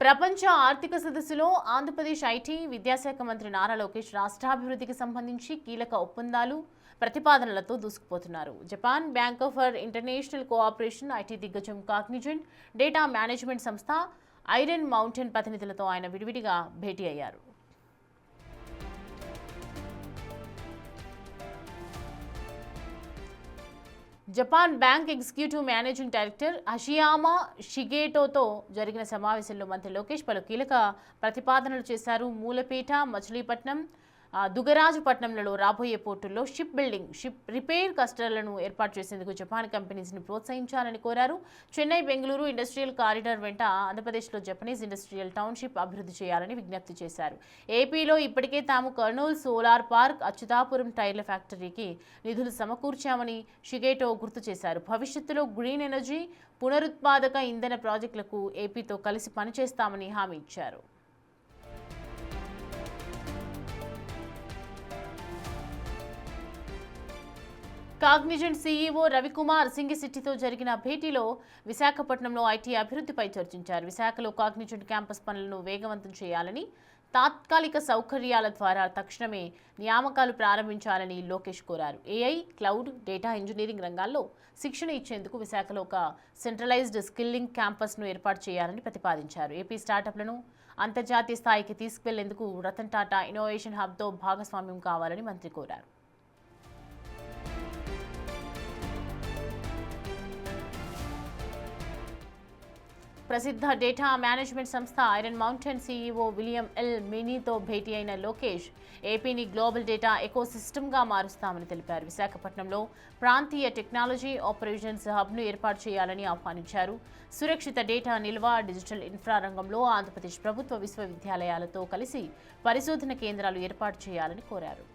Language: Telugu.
ప్రపంచ ఆర్థిక సదస్సులో ఆంధ్రప్రదేశ్ ఐటీ విద్యాశాఖ మంత్రి నారా లోకేష్ రాష్ట్రాభివృద్ధికి సంబంధించి కీలక ఒప్పందాలు ప్రతిపాదనలతో దూసుకుపోతున్నారు. Japan bank for international cooperation, IT దిగ్గజం కాగ్నిజెంట్, డేటా మేనేజ్మెంట్ సంస్థ ఐరన్ మౌంటైన్ ప్రతినిధులతో ఆయన విడివిడిగా భేటీ అయ్యారు. Japan bank executive managing director Hashiyama షిగేటోతో జరిగిన సమావేశంలో మంత్రి లోకేష్ పలు కీలక ప్రతిపాదనలు చేశారు. మూలపేట, మచిలీపట్నం, దుగరాజపట్నంలలో రాబోయే పోర్టుల్లో షిప్ బిల్డింగ్, షిప్ రిపేర్ క్లస్టర్లను ఏర్పాటు చేసేందుకు జపాన్ కంపెనీస్ని ప్రోత్సహించాలని కోరారు. చెన్నై, బెంగళూరు ఇండస్ట్రియల్ కారిడార్ వెంట ఆంధ్రప్రదేశ్లో జపనీస్ ఇండస్ట్రియల్ టౌన్షిప్ అభివృద్ధి చేయాలని విజ్ఞప్తి చేశారు. ఏపీలో ఇప్పటికే తాము కర్నూలు సోలార్ పార్క్, అచ్యుతాపురం టైర్ల ఫ్యాక్టరీకి నిధులు సమకూర్చామని షిగేటో గుర్తు చేశారు. భవిష్యత్తులో గ్రీన్ ఎనర్జీ, పునరుత్పాదక ఇంధన ప్రాజెక్టులకు ఏపీతో కలిసి పనిచేస్తామని హామీ ఇచ్చారు. కాగ్నిజెంట్ సీఈఓ రవికుమార్ సింగిసిట్టితో జరిగిన భేటీలో విశాఖపట్నంలో ఐటీ అభివృద్ధిపై చర్చించారు. విశాఖలో కాగ్నిజెంట్ క్యాంపస్ పనులను వేగవంతం చేయాలని, తాత్కాలిక సౌకర్యాల ద్వారా తక్షణమే నియామకాలు ప్రారంభించాలని లోకేష్ కోరారు. ఏఐ, క్లౌడ్, డేటా ఇంజనీరింగ్ రంగాల్లో శిక్షణ ఇచ్చేందుకు విశాఖలో ఒక సెంట్రలైజ్డ్ స్కిల్లింగ్ క్యాంపస్ను ఏర్పాటు చేయాలని ప్రతిపాదించారు. ఏపీ స్టార్టప్లను అంతర్జాతీయ స్థాయికి తీసుకువెళ్లేందుకు రతన్ టాటా ఇన్నోవేషన్ హబ్తో భాగస్వామ్యం కావాలని మంత్రి కోరారు. ప్రసిద్ధ డేటా మేనేజ్మెంట్ సంస్థ Iron Mountain CEO William L మినీతో భేటీ అయిన లోకేష్ ఏపీని గ్లోబల్ డేటా ఎకోసిస్టమ్గా మారుస్తామని తెలిపారు. విశాఖపట్నంలో ప్రాంతీయ టెక్నాలజీ ఆపరేషన్స్ హబ్ను ఏర్పాటు చేయాలని ఆహ్వానించారు. సురక్షిత డేటా నిల్వ, డిజిటల్ ఇన్ఫ్రా రంగంలో ఆంధ్రప్రదేశ్ ప్రభుత్వ విశ్వవిద్యాలయాలతో కలిసి పరిశోధన కేంద్రాలు ఏర్పాటు చేయాలని కోరారు.